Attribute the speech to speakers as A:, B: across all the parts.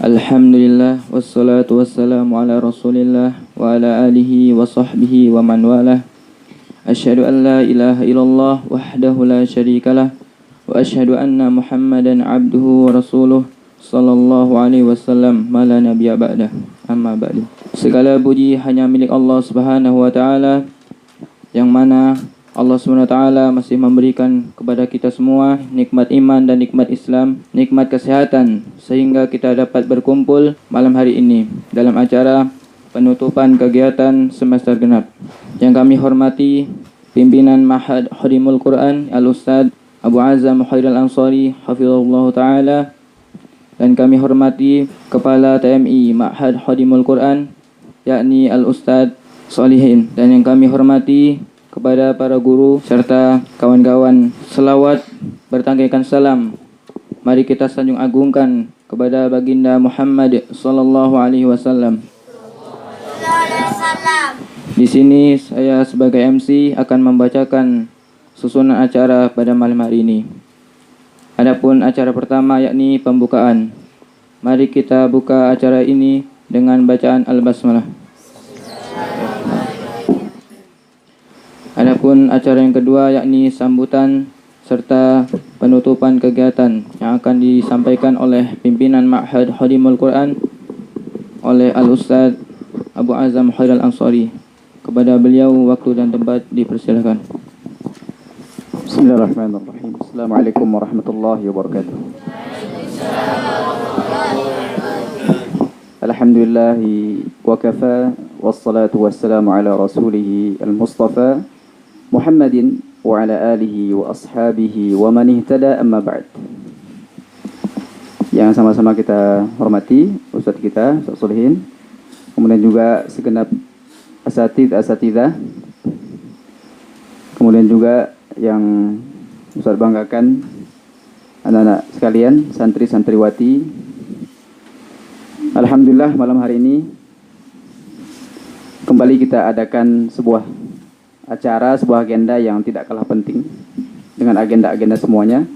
A: Alhamdulillah wassalatu wassalamu ala Rasulillah wa ala alihi wa sahbihi wa man walah. Asyhadu an la ilaha illallah wahdahu la syarikalah wa asyhadu anna Muhammadan abduhu wa rasuluh sallallahu alaihi wasallam ma la nabiyya ba'dah. Amma ba'du. Segala puji hanya milik Allah Subhanahu wa taala, yang mana Allah SWT masih memberikan kepada kita semua nikmat iman dan nikmat Islam, nikmat kesehatan, sehingga kita dapat berkumpul malam hari ini dalam acara penutupan kegiatan semester genap. Yang kami hormati pimpinan Ma'had Khodimul Quran Al-Ustadz Abu Azam Khairul Ansari Hafizahullah Ta'ala, dan kami hormati Kepala TMI Ma'had Khodimul Quran yakni Al-Ustadz Solihin, dan yang kami hormati kepada para guru serta kawan-kawan selawat bertangkaikan salam. Mari kita sanjung agungkan kepada baginda Muhammad sallallahu alaihi wasallam. Di sini saya sebagai MC akan membacakan susunan acara pada malam hari ini. Adapun acara pertama yakni pembukaan. Mari kita buka acara ini dengan bacaan Al-Basmalah. Adapun acara yang kedua yakni sambutan serta penutupan kegiatan yang akan disampaikan oleh pimpinan Ma'had Khodimul Quran oleh Al-Ustadz Abu Azam Khairul Ansari. Kepada beliau waktu dan tempat dipersilakan.
B: Bismillahirrahmanirrahim. Assalamualaikum warahmatullahi wabarakatuh. Alhamdulillahi wa kafa, wassalatu wassalamu ala rasulihi al-mustafa Muhammadin wa ala alihi wa ashabihi wa man ihtada, amma ba'd. Yang sama-sama kita hormati Ustadz kita, Ustadz Solihin, kemudian juga segenap asatidzah, kemudian juga yang Ustadz banggakan anak-anak sekalian, santri-santriwati. Alhamdulillah malam hari ini kembali kita adakan sebuah acara, sebuah agenda yang tidak kalah penting dengan agenda-agenda semuanya.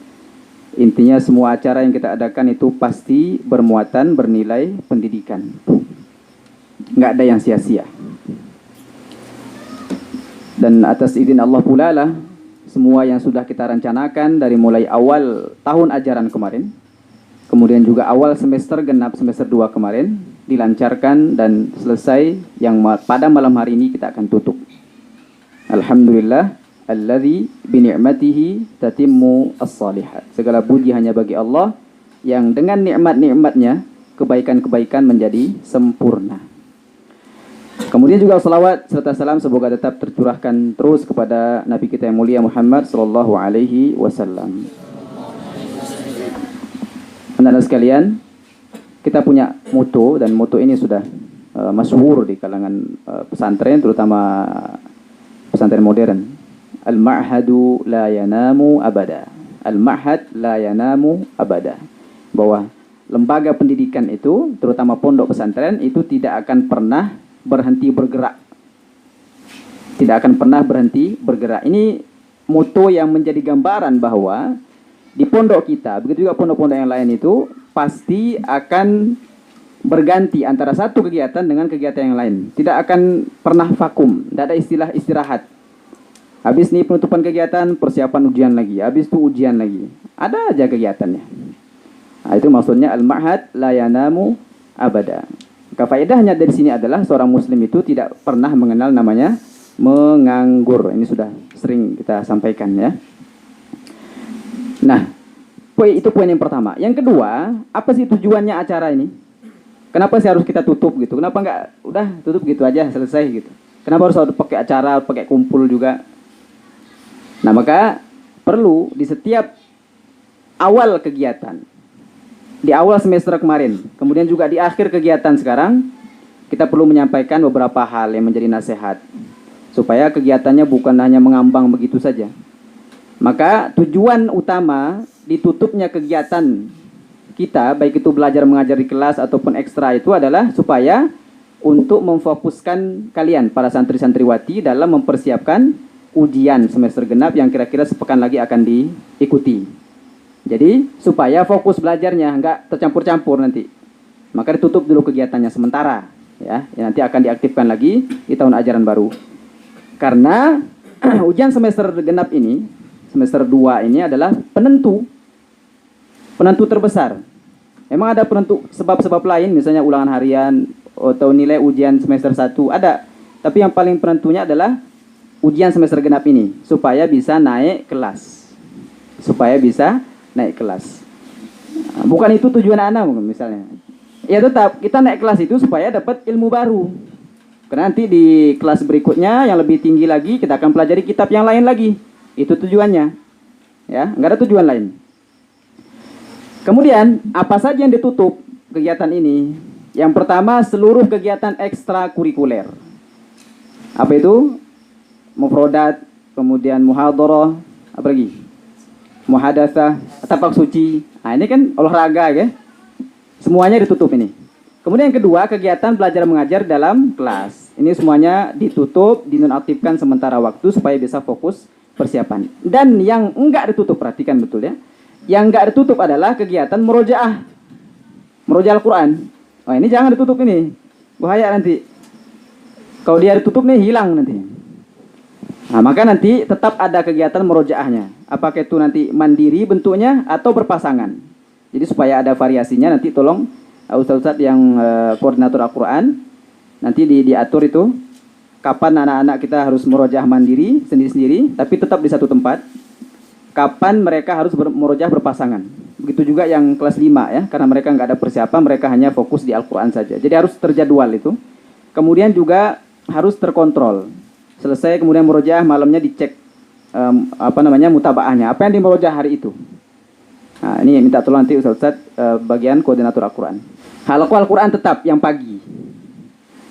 B: Intinya semua acara yang kita adakan itu pasti bermuatan, bernilai pendidikan. Nggak ada yang sia-sia. Dan atas izin Allah pula lah, semua yang sudah kita rencanakan dari mulai awal tahun ajaran kemarin, kemudian juga awal semester genap semester 2 kemarin, dilancarkan dan selesai, yang pada malam hari ini kita akan tutup. Alhamdulillah alladzi bi ni'matihi tatimmu as-salihat. Segala puji hanya bagi Allah yang dengan nikmat-nikmatnya kebaikan-kebaikan menjadi sempurna. Kemudian juga salawat serta salam semoga tetap tercurahkan terus kepada Nabi kita yang mulia Muhammad sallallahu alaihi wasallam. Anak-anak sekalian, kita punya moto, dan moto ini sudah masyhur di kalangan pesantren, terutama pesantren modern. Al-ma'hadu la yanamu abada. Al-ma'had la yanamu abada. Bahwa lembaga pendidikan itu, terutama pondok pesantren, itu tidak akan pernah berhenti bergerak. Tidak akan pernah berhenti bergerak. Ini moto yang menjadi gambaran bahwa di pondok kita, begitu juga pondok-pondok yang lain itu, pasti akan berganti antara satu kegiatan dengan kegiatan yang lain. Tidak akan pernah vakum. Tidak ada istilah istirahat. Habis nih penutupan kegiatan, persiapan ujian lagi. Habis itu ujian lagi. Ada aja kegiatannya. Nah, itu maksudnya al-ma'had la yanamu abada. Faedahnya dari sini adalah seorang muslim itu tidak pernah mengenal namanya menganggur. Ini sudah sering kita sampaikan ya. Nah, itu poin yang pertama. Yang kedua, apa sih tujuannya acara ini? Kenapa sih harus kita tutup gitu? Kenapa nggak udah tutup gitu aja, selesai gitu? Kenapa harus pakai acara, pakai kumpul juga? Nah, maka perlu di setiap awal kegiatan, di awal semester kemarin, kemudian juga di akhir kegiatan sekarang, kita perlu menyampaikan beberapa hal yang menjadi nasihat, supaya kegiatannya bukan hanya mengambang begitu saja. Maka tujuan utama ditutupnya kegiatan kita, baik itu belajar mengajar di kelas ataupun ekstra, itu adalah supaya untuk memfokuskan kalian, para santri-santriwati, dalam mempersiapkan ujian semester genap yang kira-kira sepekan lagi akan diikuti. Jadi supaya fokus belajarnya, nggak tercampur-campur nanti. maka ditutup dulu kegiatannya sementara, ya. Nanti akan diaktifkan lagi di tahun ajaran baru. Karena ujian semester genap ini, semester 2 ini adalah penentu terbesar. Emang ada penentu sebab-sebab lain, misalnya ulangan harian atau nilai ujian semester 1 ada. Tapi yang paling penentunya adalah ujian semester genap ini, supaya bisa naik kelas. Bukan itu tujuan anak misalnya. Ya tetap kita naik kelas itu supaya dapat ilmu baru. Karena nanti di kelas berikutnya yang lebih tinggi lagi kita akan pelajari kitab yang lain lagi. Itu tujuannya. Ya, enggak ada tujuan lain. Kemudian, apa saja yang ditutup kegiatan ini? Yang pertama, seluruh kegiatan ekstrakurikuler. Apa itu? Mufrodat, kemudian muhadharah, apa lagi? Muhadatsah, tapak suci. Nah, ini kan olahraga ya. Semuanya ditutup ini. Kemudian yang kedua, kegiatan belajar mengajar dalam kelas. Ini semuanya ditutup, dinonaktifkan sementara waktu supaya bisa fokus persiapan. Dan yang enggak ditutup, perhatikan betul ya. Yang enggak ditutup adalah kegiatan murojaah. Murojaah Al-Quran. Oh, ini jangan ditutup ini. Bahaya nanti. Kalau dia ditutup nih hilang nanti. Nah, maka nanti tetap ada kegiatan murojaahnya. Apakah itu nanti mandiri bentuknya atau berpasangan. Jadi supaya ada variasinya nanti tolong ustaz-ustaz yang koordinator Al-Quran nanti diatur itu kapan anak-anak kita harus murojaah mandiri sendiri-sendiri tapi tetap di satu tempat. Kapan mereka harus murojaah berpasangan. Begitu juga yang kelas 5 ya, karena mereka nggak ada persiapan, mereka hanya fokus di Al-Quran saja. Jadi harus terjadwal itu. Kemudian juga harus terkontrol. Selesai kemudian murojaah malamnya dicek mutabaahnya. Apa yang dimurojaah hari itu. Nah, ini minta tolong nanti Ustaz bagian koordinator Al-Quran. Halaqah Al-Quran tetap yang pagi.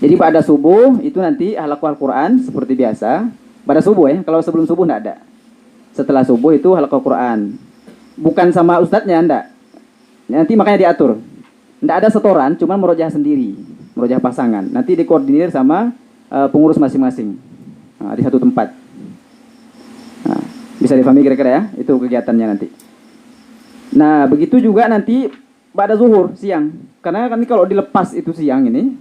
B: Jadi pada subuh itu nanti halaqah Al-Quran seperti biasa. Pada subuh ya, kalau sebelum subuh nggak ada. Setelah subuh itu halaqah Quran. Bukan sama ustadznya, enggak. Nanti makanya diatur. Enggak ada setoran, cuma murojaah sendiri. Murojaah pasangan. Nanti dikoordinir sama pengurus masing-masing. Nah, di satu tempat. Nah, bisa difahami kira-kira ya, itu kegiatannya nanti. Nah, begitu juga nanti pada zuhur, siang. Karena kan kalau dilepas itu siang ini,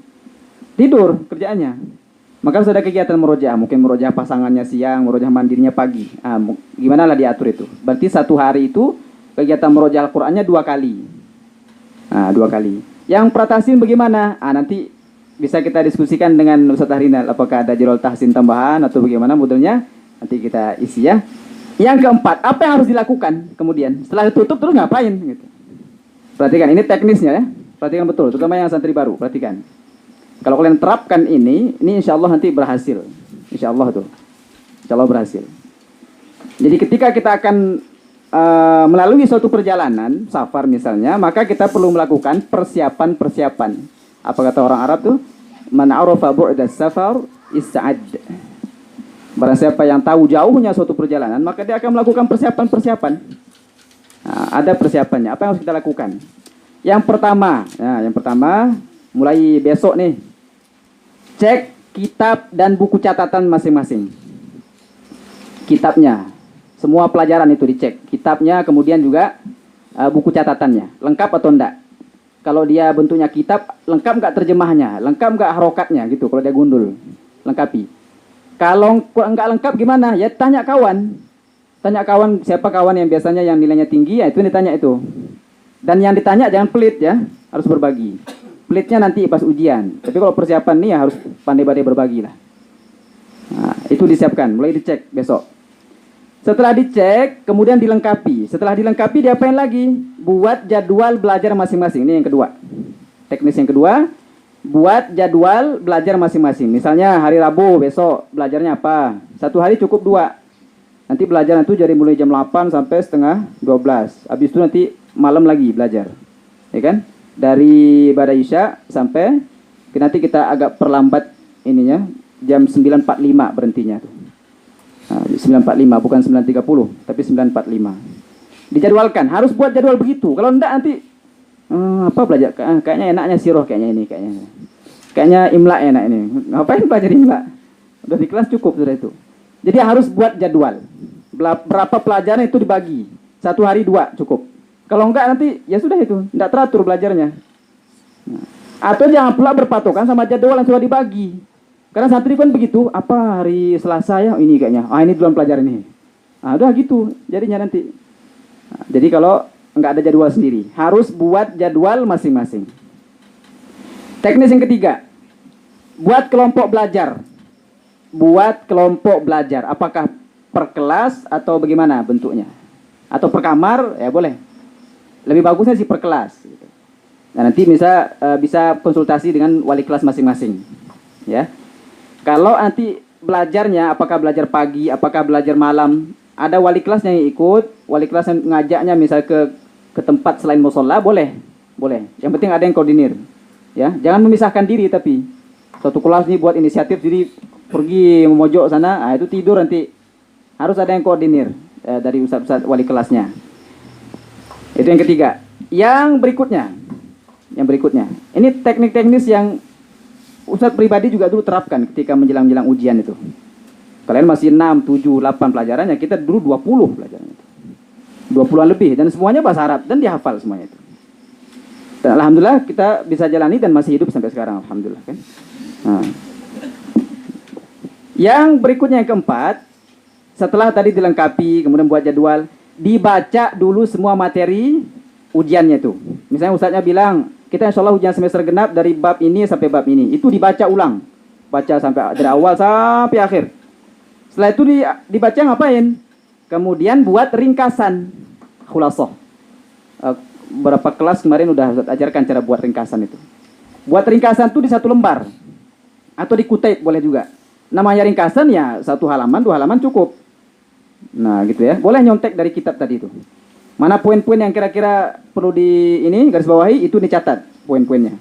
B: tidur kerjaannya. Maka harus ada kegiatan murojaah, mungkin murojaah pasangannya siang, murojaah mandirinya pagi. Gimana lah diatur itu. Berarti satu hari itu kegiatan murojaah Al-Qur'annya 2 kali. 2 kali. Yang pratasin bagaimana? Nanti bisa kita diskusikan dengan Ustaz Rinal. Apakah ada jadwal tahsin tambahan atau bagaimana modelnya? Nanti kita isi ya. Yang keempat, apa yang harus dilakukan kemudian? Setelah ditutup terus ngapain? Gitu. Perhatikan, ini teknisnya ya. Perhatikan betul, terutama yang santri baru. Perhatikan. Kalau kalian terapkan ini insya Allah nanti berhasil. Insya Allah tuh. Insya Allah berhasil. Jadi ketika kita akan melalui suatu perjalanan, safar misalnya, maka kita perlu melakukan persiapan-persiapan. Apa kata orang Arab tuh? Man arafa bu'das safar ista'ad. Barang siapa yang tahu jauhnya suatu perjalanan, maka dia akan melakukan persiapan-persiapan. Ada persiapannya. Apa yang harus kita lakukan? Yang pertama, mulai besok nih. Cek kitab dan buku catatan masing-masing. Kitabnya, semua pelajaran itu dicek. Kitabnya, kemudian juga buku catatannya. Lengkap atau enggak? Kalau dia bentuknya kitab, lengkap enggak terjemahnya? Lengkap enggak harokatnya gitu, kalau dia gundul. Lengkapi. Kalau enggak lengkap gimana? Ya tanya kawan. Tanya kawan, siapa kawan yang biasanya yang nilainya tinggi, ya itu ditanya itu. Dan yang ditanya jangan pelit ya, harus berbagi. Pelitnya nanti pas ujian. Tapi kalau persiapan nih ya harus pandai-pandai berbagi lah. Nah, itu disiapkan, mulai dicek besok. Setelah dicek, kemudian dilengkapi. Setelah dilengkapi, diapain lagi? Buat jadwal belajar masing-masing. Ini yang kedua. Teknis yang kedua, buat jadwal belajar masing-masing. Misalnya hari Rabu besok belajarnya apa? Satu hari cukup 2. Nanti belajar itu dari mulai jam 8 sampai setengah 12. Habis itu nanti malam lagi belajar. Ya kan? Dari Bada Isya sampai nanti kita agak perlambat ininya, jam 9.45 berhentinya tuh. 9.45 bukan 9.30 tapi 9.45. Dijadwalkan, harus buat jadwal begitu. Kalau enggak nanti apa belajar? Kayaknya enaknya siroh kayaknya imla enak ini. Ngapain belajar imla? Udah di kelas cukup sudah itu. Jadi harus buat jadwal. Berapa pelajaran itu dibagi. Satu hari 2 cukup. Kalau enggak nanti ya sudah itu, enggak teratur belajarnya. Atau jangan pula berpatokan sama jadwal yang sudah dibagi. Karena santri kan begitu, apa hari Selasa ya, ini kayaknya, ini duluan pelajaran ini. Udah gitu, jadinya nanti. Jadi kalau nggak ada jadwal sendiri, harus buat jadwal masing-masing. Teknis yang ketiga, buat kelompok belajar. Buat kelompok belajar, apakah per kelas atau bagaimana bentuknya? Atau per kamar, ya boleh. Lebih bagusnya sih per kelas. Nah, nanti bisa konsultasi dengan wali kelas masing-masing. Ya. Kalau nanti belajarnya, apakah belajar pagi, apakah belajar malam, ada wali kelasnya yang ikut, wali kelas yang ngajaknya misal ke tempat selain musola, boleh. Yang penting ada yang koordinir. Ya, jangan memisahkan diri tapi satu kelas nih buat inisiatif jadi pergi memojok sana, itu tidur nanti. Harus ada yang koordinir dari ustaz-ustaz wali kelasnya. Itu yang ketiga. Yang berikutnya. Ini teknik-teknis yang ustaz pribadi juga dulu terapkan ketika menjelang-jelang ujian itu. Kalian masih 6, 7, 8 pelajaran, ya kita dulu 20 pelajaran itu. 20-an lebih dan semuanya bahasa Arab dan dihafal semuanya itu. Dan alhamdulillah kita bisa jalani dan masih hidup sampai sekarang, alhamdulillah kan. Yang berikutnya yang keempat, setelah tadi dilengkapi, kemudian buat jadwal, dibaca dulu semua materi ujiannya itu. Misalnya ustaznya bilang, kita insya Allah ujian semester genap dari bab ini sampai bab ini. Itu dibaca ulang. Baca sampai dari awal sampai akhir. Setelah itu dibaca ngapain? Kemudian buat ringkasan. Khulasah. Berapa kelas kemarin udah Ustaz ajarkan cara buat ringkasan itu. Buat ringkasan itu di 1 lembar. Atau di kutip boleh juga. Namanya ringkasan ya 1 halaman, 2 halaman cukup. Nah gitu ya. Boleh nyontek dari kitab tadi itu. Mana poin-poin yang kira-kira perlu garis bawahi, itu dicatat poin-poinnya.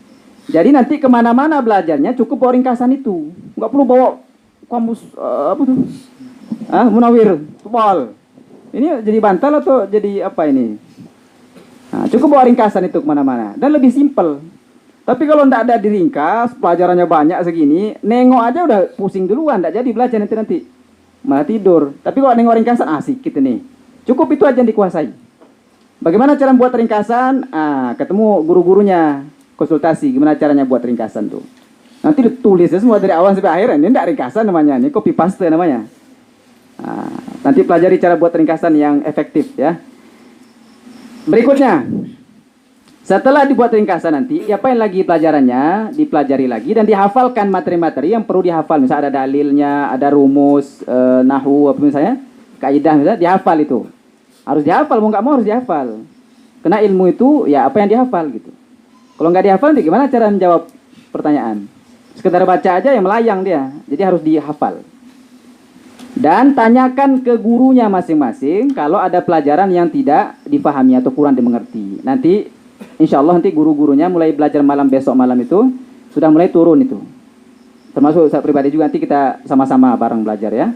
B: Jadi nanti kemana-mana belajarnya cukup bawa ringkasan itu. Nggak perlu bawa kamus Munawir, tebal. Ini jadi bantal atau jadi apa ini? Cukup bawa ringkasan itu kemana-mana. Dan lebih simpel. Tapi kalau nggak ada diringkas, pelajarannya banyak segini, nengok aja udah pusing duluan, nggak jadi belajar nanti. Malah tidur. Tapi kalau nengok ringkasan, asik ini. Cukup itu aja yang dikuasai. Bagaimana cara buat ringkasan? Ketemu guru-gurunya, konsultasi gimana caranya buat ringkasan tuh. Nanti ditulisnya semua dari awal sampai akhir. Ini enggak ringkasan namanya, ini copy paste namanya. Nanti pelajari cara buat ringkasan yang efektif ya. Berikutnya, setelah dibuat ringkasan nanti, apain lagi pelajarannya, dipelajari lagi dan dihafalkan materi-materi yang perlu dihafal. Misalnya ada dalilnya, ada rumus, nahwu apa misalnya, kaidah misalnya, dihafal itu. Harus dihafal, mau nggak mau harus dihafal. Karena ilmu itu ya apa yang dihafal gitu. Kalau nggak dihafal, nanti gimana cara menjawab pertanyaan? Sekedar baca aja yang melayang dia. Jadi harus dihafal. Dan tanyakan ke gurunya masing-masing kalau ada pelajaran yang tidak dipahami atau kurang dimengerti. Nanti insya Allah nanti guru-gurunya mulai belajar malam besok malam itu sudah mulai turun itu. Termasuk saya pribadi juga nanti kita sama-sama bareng belajar ya.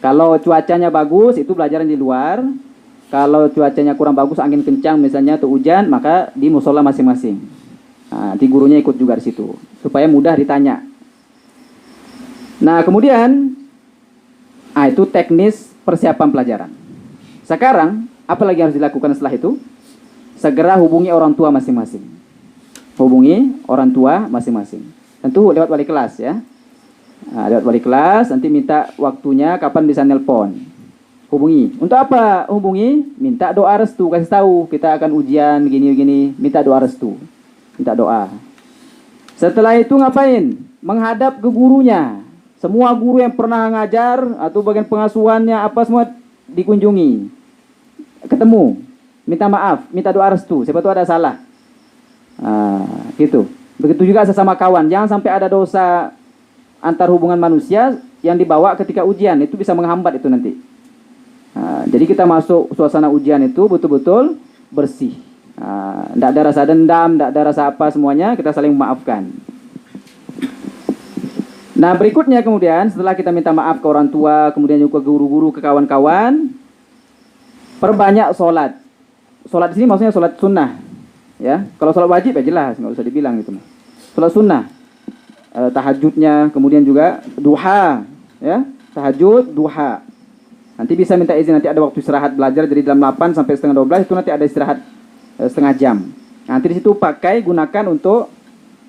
B: Kalau cuacanya bagus itu pelajaran di luar. Kalau cuacanya kurang bagus, angin kencang misalnya atau hujan, maka di musola masing-masing. Nanti gurunya ikut juga di situ supaya mudah ditanya. Nah, kemudian itu teknis persiapan pelajaran. Sekarang, apa lagi harus dilakukan setelah itu? Segera hubungi orang tua masing-masing. Hubungi orang tua masing-masing. Tentu lewat wali kelas ya. Lewat wali kelas, nanti minta waktunya kapan bisa nelpon. Hubungi. Untuk apa hubungi? Minta doa restu, kasih tahu kita akan ujian gini-gini, minta doa restu. Minta doa. Setelah itu ngapain? Menghadap ke gurunya. Semua guru yang pernah ngajar atau bagian pengasuhannya apa semua dikunjungi. Ketemu, minta maaf, minta doa restu, siapa tahu ada salah. Gitu. Begitu juga sesama kawan, jangan sampai ada dosa antar hubungan manusia yang dibawa ketika ujian, itu bisa menghambat itu nanti. Jadi kita masuk suasana ujian itu betul-betul bersih. Tidak ada rasa dendam, tidak ada rasa apa, semuanya kita saling memaafkan. Nah berikutnya kemudian setelah kita minta maaf ke orang tua, kemudian juga ke guru-guru, ke kawan-kawan, perbanyak sholat. Sholat di sini maksudnya sholat sunnah. Ya, kalau sholat wajib ya jelas, nggak usah dibilang gitu. Sholat sunnah, tahajudnya, kemudian juga duha, ya, tahajud, duha. Nanti bisa minta izin, nanti ada waktu istirahat belajar, jadi dalam 8 sampai setengah 12 itu nanti ada istirahat setengah jam. Nanti di situ gunakan untuk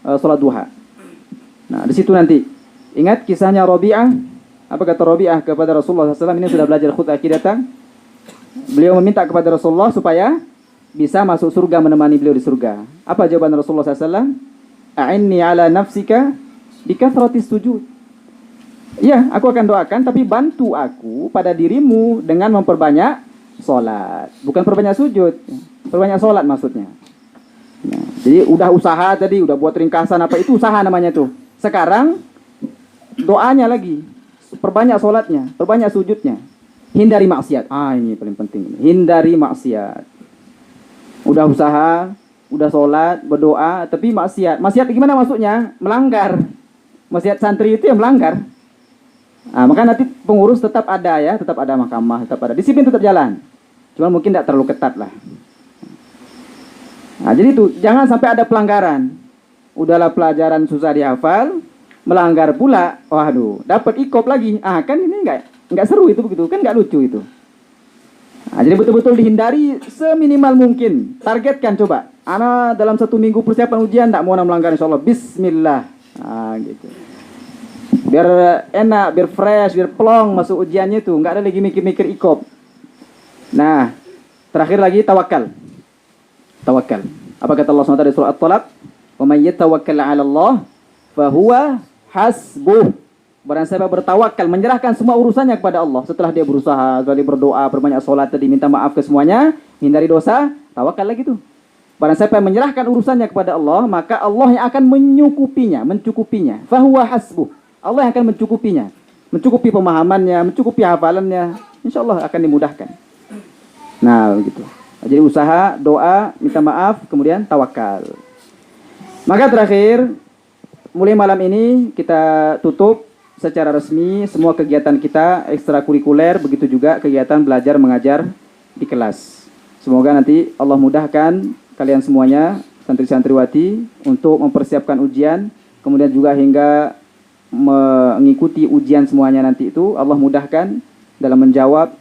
B: sholat duha. Nah, di situ nanti ingat kisahnya Rabi'ah. Apa kata Rabi'ah kepada Rasulullah SAW? Ini sudah belajar khutbah datang. Beliau meminta kepada Rasulullah supaya bisa masuk surga, menemani beliau di surga. Apa jawaban Rasulullah SAW? A'inni ala nafsika bikathratis sujud. Ya, aku akan doakan, tapi bantu aku pada dirimu dengan memperbanyak sholat. Bukan perbanyak sujud, perbanyak sholat maksudnya. Nah, jadi udah usaha tadi, udah buat ringkasan apa itu usaha namanya tuh. Sekarang doanya lagi, perbanyak sholatnya, perbanyak sujudnya. Hindari maksiat. Ini paling penting. Hindari maksiat. Udah usaha, udah sholat, berdoa, tapi maksiat. Maksiat gimana maksudnya? Melanggar. Maksiat santri itu yang melanggar. Nah, maka nanti pengurus tetap ada ya, tetap ada mahkamah, tetap ada disiplin, tetap jalan. Cuma mungkin tidak terlalu ketat lah. Nah, jadi itu jangan sampai ada pelanggaran. Udahlah pelajaran susah dihafal, melanggar pula, waduh, dapat ikop lagi. Kan ini enggak seru itu begitu, kan enggak lucu itu. Nah, jadi betul-betul dihindari seminimal mungkin. Targetkan coba. Ana dalam 1 minggu persiapan ujian enggak mau melanggar insyaallah. Bismillah. Gitu. Biar enak, biar fresh, biar plong masuk ujiannya itu, enggak ada lagi mikir-mikir ikop. Nah, terakhir lagi tawakal. Tawakal. Apa kata Allah SWT di surah At-Talaq? "Wa may yatawakkal 'ala Allah fa huwa hasbuh." Barang siapa bertawakal, menyerahkan semua urusannya kepada Allah, setelah dia berusaha, setelah dia berdoa, berbanyak salat tadi, minta maaf ke semuanya, hindari dosa, tawakal lagi tuh. Barang siapa yang menyerahkan urusannya kepada Allah, maka Allah yang akan mencukupinya. Fa huwa hasbuh. Allah yang akan mencukupinya. Mencukupi pemahamannya, mencukupi hafalannya. Insyaallah akan dimudahkan. Nah, begitu. Jadi usaha, doa, minta maaf, kemudian tawakal. Maka terakhir, mulai malam ini kita tutup secara resmi semua kegiatan kita ekstrakurikuler, begitu juga kegiatan belajar mengajar di kelas. Semoga nanti Allah mudahkan kalian semuanya, santri-santriwati, untuk mempersiapkan ujian, kemudian juga hingga mengikuti ujian semuanya nanti itu Allah mudahkan dalam menjawab,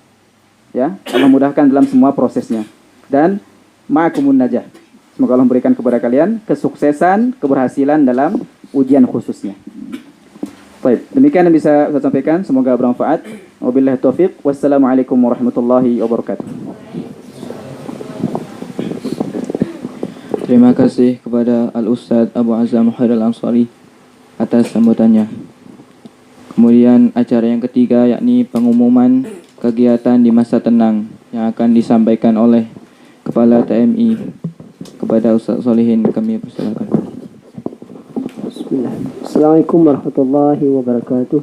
B: ya, Allah mudahkan dalam semua prosesnya. Dan ma'akumun najah. Semoga Allah memberikan kepada kalian kesuksesan, keberhasilan dalam ujian khususnya. Baik, demikian yang bisa saya sampaikan. Semoga bermanfaat. Wabillahi taufiq. Wassalamualaikum warahmatullahi wabarakatuh.
A: Terima kasih kepada Al-Ustadz Abu Azam Khairul Ansari atas sambutannya. Kemudian acara yang ketiga yakni pengumuman kegiatan di masa tenang yang akan disampaikan oleh Kepala TMI kepada Ustaz Solihin. Kami persilakan.
C: Bismillah. Assalamualaikum warahmatullahi wabarakatuh.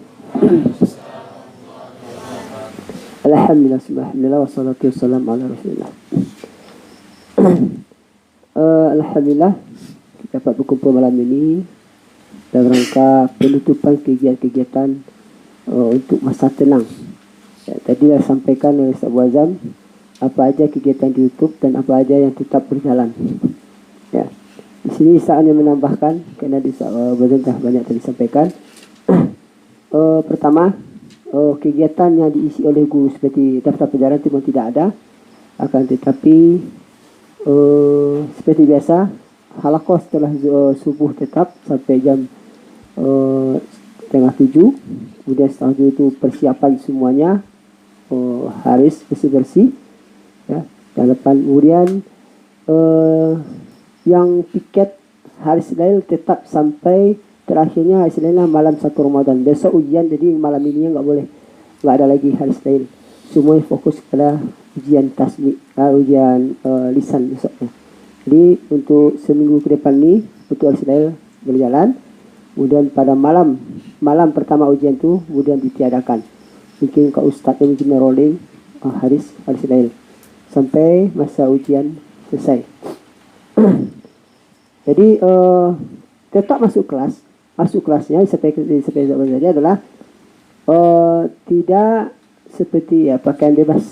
C: Alhamdulillah wassalatu wassalamu ala Rasulillah. Alhamdulillah kita dapat berkumpul malam ini dalam rangka penutupan kegiatan-kegiatan untuk masa tenang. Ya, tadi dah sampaikan oleh Ustaz Abu Azam apa aja kegiatan ditutup dan apa aja yang tetap berjalan. Ya. Di sini saya hanya menambahkan kerana di dah banyak tadi disampaikan. Pertama, kegiatan yang diisi oleh guru seperti daftar pelajaran itu memang tidak ada. Akan tetapi seperti biasa halaqah setelah subuh tetap sampai jam 6:30. Kemudian setelah itu persiapan semuanya, haris bersih-bersih. Ya, dan lepas kemudian yang piket hari Senin tetap sampai terakhirnya hari Senin malam 1 Ramadan. Besok ujian, jadi malam ini enggak boleh, enggak ada lagi hari Senin. Semua fokus pada ujian tasbih, ujian lisan besoknya. Jadi untuk seminggu ke depan ni untuk hari Senin berjalan. Kemudian pada malam pertama ujian tu kemudian ditiadakan. Mungkin Kak Ustaz yang mungkin rolling hari Senin sampai masa ujian selesai. Jadi tetap masuk kelas. Masuk kelasnya seperti tadi adalah tidak seperti pakaian bebas.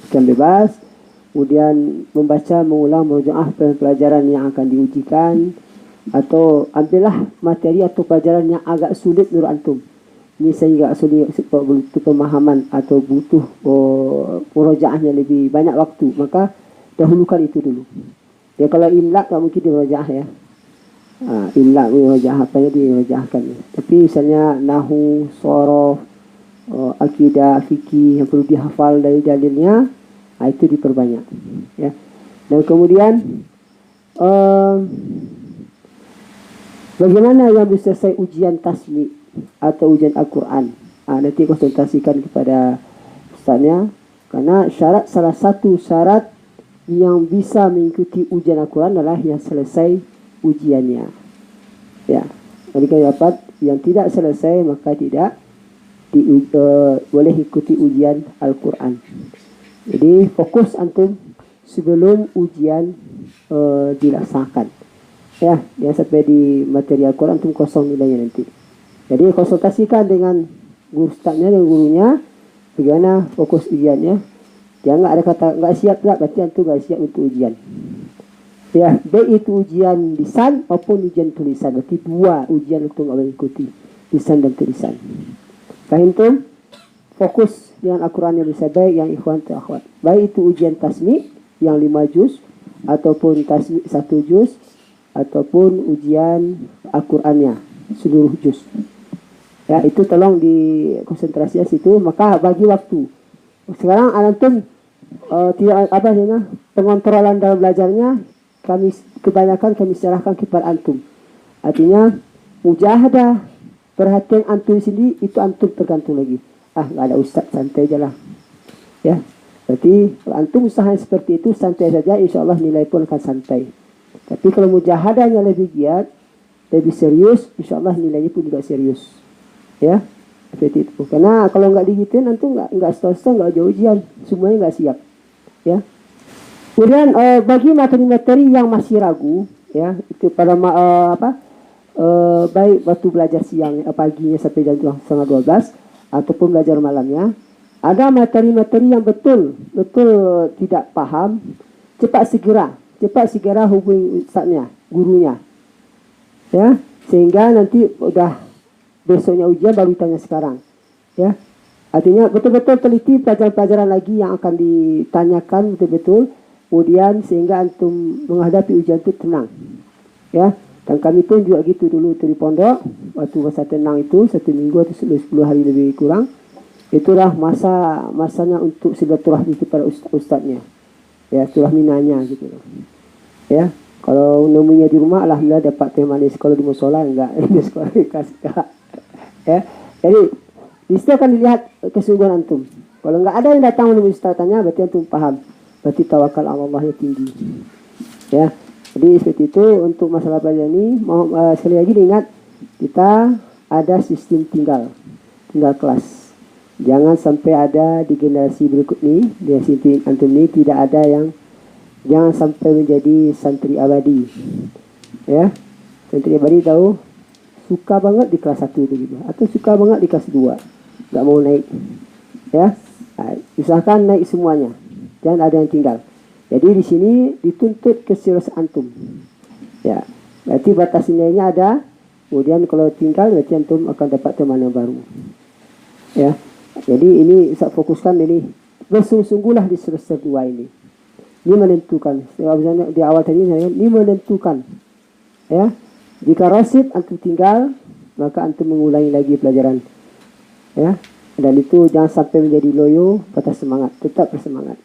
C: Pakaian bebas. Kemudian membaca, mengulang, merujuah pelajaran yang akan diujikan, atau ambillah materi atau pelajaran yang agak sulit menurut antum. Ini sehingga sulit butuh pemahaman atau butuh murojaahnya lebih banyak waktu, maka dahulukan itu dulu. Ya, kalau imla tak mungkin di murojaah ya. Imla muwajahah apa yang diwajahkan. Tapi misalnya nahu, sorof, akidah, fikih yang perlu dihafal dari dalilnya, itu diperbanyak. Ya. Dan kemudian bagaimana yang bisa selesai ujian tasmi atau ujian Al-Quran? Nanti konsultasikan kepada ustaznya, karena salah satu syarat yang bisa mengikuti ujian Al-Quran adalah yang selesai ujiannya. Ya, jadi kalau dapat yang tidak selesai maka tidak boleh ikuti ujian Al-Quran. Jadi fokus antum sebelum ujian dilaksanakan. Ya, jangan sampai di materi Al-Quran antum kosong nilainya nanti. Jadi konsultasikan dengan guru ustaznya dan gurunya bagaimana fokus ujiannya. Jangan ada kata nggak siap lah, berarti antum nggak siap untuk ujian. Ya, baik itu ujian lisan maupun ujian tulisan. Berarti dua ujian itu nggak boleh ikuti, lisan dan tulisan. Faham tuh? Fokus dengan Al-Quran yang bisa baik, yang ikhwan atau akhwat. Baik itu ujian tasmi yang 5 juz, ataupun tasmi 1 juz, ataupun ujian Al-Qurannya seluruh juz. Ya, itu tolong dikonsentrasi situ. Maka bagi waktu. Sekarang antum tidak apa namanya pengontrolan dalam belajarnya. Kebanyakan kami serahkan kepada antum. Artinya mujahadah, perhatian antum sendiri itu antum tergantung lagi. Nggak ada ustaz, santai aja lah. Ya, berarti kalau antum usaha seperti itu santai saja, insya Allah nilai pun akan santai. Tapi kalau mujahadahnya lebih giat, lebih serius, insya Allah nilainya pun juga serius. Ya, seperti itu. Karena kalau nggak digituin antum nggak setosong, nggak jauh ujian, semuanya nggak siap. Ya. Kemudian bagi materi-materi yang masih ragu, ya itu pada baik waktu belajar siang paginya sampai jam 11:30 ataupun belajar malamnya, ada materi-materi yang betul tidak paham, cepat segera hubungi ustaznya, gurunya, ya sehingga nanti udah besoknya ujian baru tanya sekarang, ya artinya betul-betul teliti pelajaran-pelajaran lagi yang akan ditanyakan betul-betul. Kemudian sehingga antum menghadapi ujian itu tenang. Ya, dan kami pun juga gitu dulu di pondok. Waktu masa tenang itu 1 minggu atau 10 hari lebih kurang. Itulah masanya untuk silaturahmi kepada ustaznya. Ya, silaturahmi nanya gitu loh. Ya, kalau nemunya di rumah alhamdulillah dapat teh manis. Kalau di musola enggak, di sekolah dikasih. Ya, jadi di situ akan dilihat kesungguhan antum. Kalau enggak ada yang datang menemui ustaznya berarti antum paham. Berarti tawakal Allahnya tinggi. Ya, jadi seperti itu untuk masalah belajar ini. Sekali lagi diingat, kita ada sistem tinggal kelas. Jangan sampai ada di generasi berikut ini, di generasi antum ini tidak ada yang jangan sampai menjadi santri abadi. Ya, santri abadi tahu suka banget di kelas 1 itu gitu, atau suka banget di kelas 2, nggak mau naik. Ya, usahakan naik semuanya. Jangan ada yang tinggal. Jadi di sini dituntut keseriusan antum. Ya, berarti batas nilainya ada. Kemudian kalau tinggal berarti antum akan dapat teman yang baru. Ya, jadi ini saya fokuskan ini bersungguh-sungguhlah di semester 2 ini. Ini menentukan. Di awal tadi ini menentukan. Ya, jika rasid antum tinggal, maka antum mengulangi lagi pelajaran. Ya, dan itu jangan sampai menjadi loyo, patah semangat. Tetap bersemangat.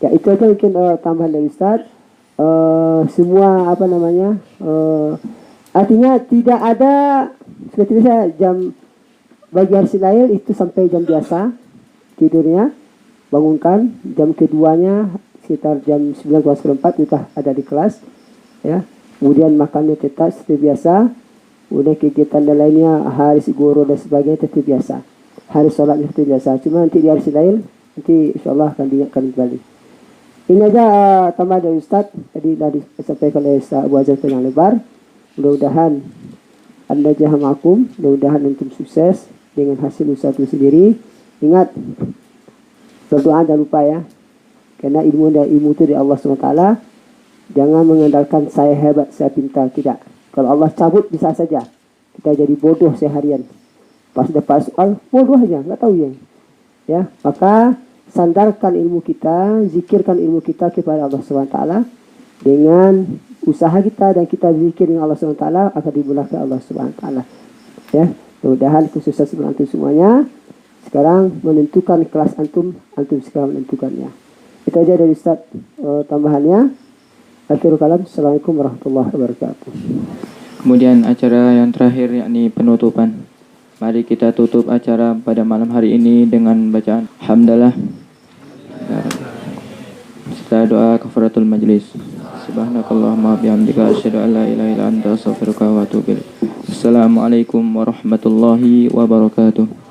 C: Ya, itu aja mungkin tambahan dari Ustaz. Semua artinya tidak ada seperti saya jam bagi hari Lail itu sampai jam biasa tidurnya, bangunkan jam keduanya sekitar jam 9:04 sudah ada di kelas, ya. Kemudian makannya tetap seperti biasa. Kemudian kegiatan lainnya hari guru dan sebagainya seperti biasa. Hari sholat seperti biasa. Cuma nanti di hari Lail nanti insyaallah akan diingatkan kembali. Ini aja tambah dari Ustaz. Tadi disampaikan oleh Ustaz Abu Azhar yang lebar. Mudah-mudahan Anda jahamakum. Mudah-mudahan antum sukses dengan hasil usaha itu sendiri. Ingat, berdoa jangan lupa ya. Karena ilmu itu dari Allah SWT. Jangan mengandalkan saya hebat, saya pintar. Tidak. Kalau Allah cabut bisa saja. Kita jadi bodoh seharian. Pas dapat soal, bodoh aja. Nggak tahu ya. Ya, maka sandarkan ilmu kita, zikirkan ilmu kita kepada Allah SWT dengan usaha kita dan kita zikir dengan Allah SWT akan dimudahkan Allah SWT. Ya, mudah-mudahan khususnya sebelum antum semuanya sekarang menentukan kelas antum sekarang menentukannya. Itu aja dari Ustaz tambahannya. Akhirul kalam. Assalamualaikum warahmatullahi wabarakatuh.
A: Kemudian acara yang terakhir yakni penutupan. Mari kita tutup acara pada malam hari ini dengan bacaan hamdalah serta doa kafaratul majlis. Subhanakallahumma bihamdika asyhadu an la ilaha illa anta astaghfiruka wa atubu ilaik. Assalamualaikum warahmatullahi wabarakatuh.